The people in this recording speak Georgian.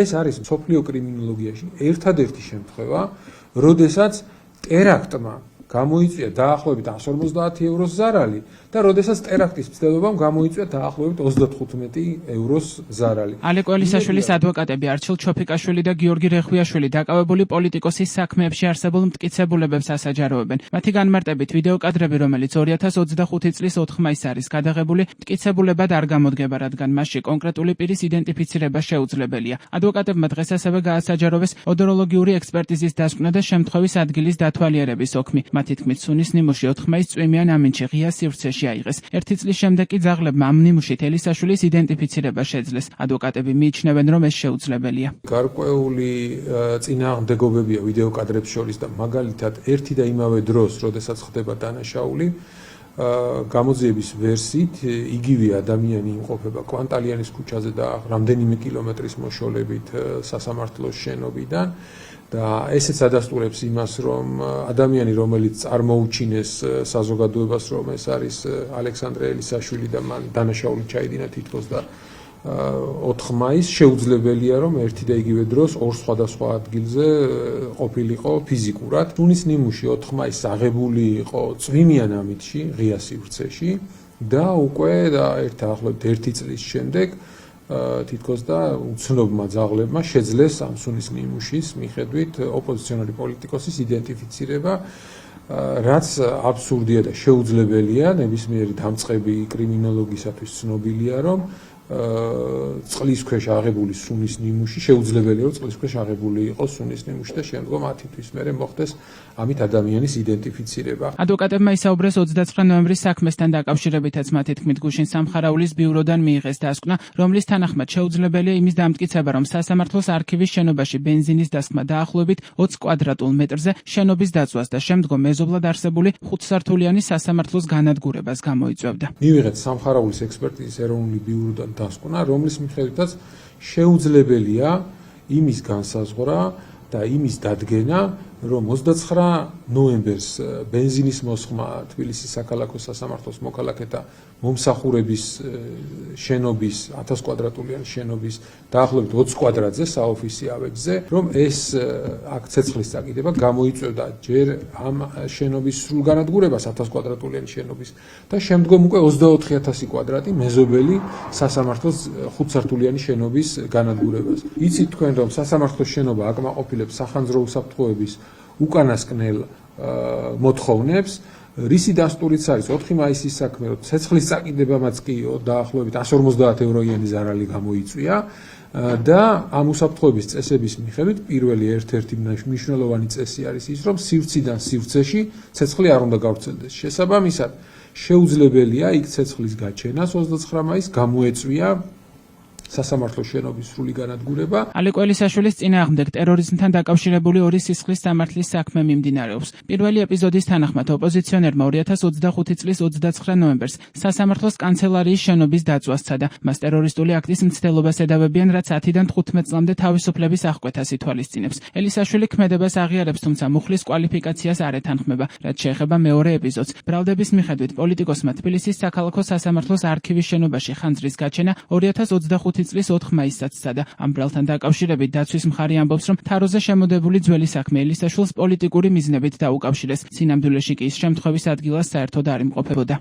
ეს არის მსოფლიო კრიმინოლოგიაში ერთადერთი შემთხვევა, როდესაც ტერაქტმა გამოიწვია დაახლოებით 150 ევროს ზარალი და როდესაც ტერაქტის მცდელობამ გამოიწვია დაახლოებით 35 ევროს ზარალი. ალეკო ელისაშვილის ადვოკატები არჩილ ჩოფიკაშვილი და გიორგი რეხვიაშვილი დაკავებული პოლიტიკოსის საქმეებში არსებულ მტკიცებულებებს ასაჯაროებენ. მათი განმარტებით ვიდეო კადრები, რომელიც 2025 წლის 4 მაისს არის გადაღებული, მტკიცებულებად არ გამოდგება, რადგან მასში კონკრეტული პირის იდენტიფიცირება შეუძლებელია. ადვოკატებმა დღეს ასევე გაასაჯაროვეს ოდოროლოგიური ექსპერტიზის დასკვნა და შემთხვევის ადგილის დათვალიერების ოქმი. მათი თქმით, სუნის ნიმუში 4 მაისს წვიმიან ამინჩი ღია სივრცეში აიღეს. 1 წლის შემდეგ კი ძაღლებმა ამ ნიმუშით ელისაშვილის იდენტიფიცირება შეძლეს. ადვოკატები მიიჩნევენ, რომ ეს შეუძლებელია. გარკვეული წინააღმდეგობებია ვიდეო კადრებს შორის და მაგალითად ერთი და იმავე დროს, როდესაც ხდება დანაშაული, გამოძიების ვერსიით იგივე ადამიანი იმყოფება კვანტალიანის ქუჩაზე და რამდენიმე კილომეტრის მოშორებით სასამართლოს შენობიდან. და ესეც ადასტურებს იმას, რომ ადამიანი, რომელიც წარმოუჩინეს საზოგადოებას, რომ ეს არის ალექსანდრე ელისაშვილი და მან დანაშაული ჩაიდინა თითქოს და 4 მაისს შეუძლებელია, რომ ერთი და იგივე დროს ორ სხვადასხვა ადგილზე ყოფილიყო ფიზიკურად. სუნის ნიმუში 4 მაისს აღებული იყო წვიმიან ამინჩი ღია სივრცეში და უკვე დაახლოებით 1 წლის შემდეგ თითქოს და უცნობმა ძაღლებმა შეძლეს ამ სუნის ნიმუშის მიხედვით ოპოზიციონერი პოლიტიკოსის იდენტიფიცირება, რაც აბსურდია და შეუძლებელია. ნებისმიერი დამწყები კრიმინოლოგისათვის ცნობილია, რომ წყლის ქვეშ აღებული სუნის ნიმუში შეუძლებელია, რომ წყლის ქვეშ აღებული იყოს სუნის ნიმუში და შემდგომ 10 თვის მერე მოხდეს ამით ადამიანის იდენტიფიცირება. ადვოკატებმა ისაუბრეს 29 ნოემბრის საქმესთან დაკავშირებითაც მათი თქმით გუშინ სამხარაულის ბიუროდან მიიღეს დასკვნა, რომლის თანახმად შეუძლებელია იმის დამტკიცება, რომ სასამართლოს არქივის შენობაში ბენზინის დასხმა დაახლოებით 20 კვადრატულ მეტრზე შენობის დაწვას და შემდგომ მეზობლად არსებული 5-სართულიანი სასამართლოს განადგურებას გამოიწვევდა. მივიღეთ სამხარაულის ექსპერტიზის ეროვნული ბიუროდან დასკვნა, რომლის მიხედვითაც შეუძლებელია იმის განსაზღვრა და იმის დადგენა, რომ 29 ნოემბერს ბენზინის მოსხმა თბილისის საქალაქო სასამართლოს მოქალაქეთა მომსახურების შენობის 1000 კვადრატულიანი შენობის დაახლოებით 20 კვადრატზე საოფისი ავეჯზე, რომ ეს აქ ცეცხლის წაკიდება გამოიწვევდა ჯერ ამ შენობის სრულ განადგურებას 1000 კვადრატულიანი შენობის და შემდგომ უკვე 24000 კვადრატი მეზობელი სასამართლოს 5-სართულიანი შენობის განადგურებას. იცით თქვენ, რომ სასამართლოს შენობა აკმაყოფილებს სახანძრო უსაფრთხოების უკანასკნელ მოთხოვნებს, რისი დასტურიც არის 4 მაისის საქმე, რომ ცეცხლის წაკიდებამაც კი დაახლოებით 150 ევროიანი ზარალი გამოიწვია და ამ უსაფრთხოების წესების მიხედვით პირველი ერთ-ერთი მნიშვნელოვანი წესი არის ის, რომ სივრციდან სივრცეში ცეცხლი არ უნდა გავრცელდეს. შესაბამისად, შეუძლებელია იქ ცეცხლის გაჩენას 29 მაისს გამოეწვია სასამართლოს შენობის სრული განადგურება. ალეკო ელისაშვილის წინააღმდეგ ტერორიზმთან დაკავშირებული 2 სისხლის სამართლის საქმე მიმდინარეობს. პირველი ეპიზოდის თანახმად ოპოზიციონერმა 2025 წლის 29 ნოემბერს სასამართლოს კანცელარიის შენობის დაწვას სცადა. მას ტერორისტული აქტის მცდელობას ედავებიან, რაც 10-დან 15 წლამდე თავისუფლების აღკვეთას ითვალისწინებს. ელისაშვილი ქმედებას აღიარებს, თუმცა მუხლის კვალიფიკაციას არ ეთანხმება, რაც შეეხება მეორე ეპიზოდს. ბრალდების მიხედვით პოლიტიკოსმა თბილისის საქალაქო სასამართლოს არქივის შენობაში ხანძრის გაჩენა 2025 წლის 4 მაისსაც სცადა. ამ ბრალთან დაკავშირებით დაცვის მხარი ამბობს, რომ თაროზე შემოდებული ძველი საქმე ელისაშვილს პოლიტიკური მიზნებით დაუკავშირეს. სინამდვილეში კი ის შემთხვევის ადგილას საერთოდ არ იმყოფებოდა.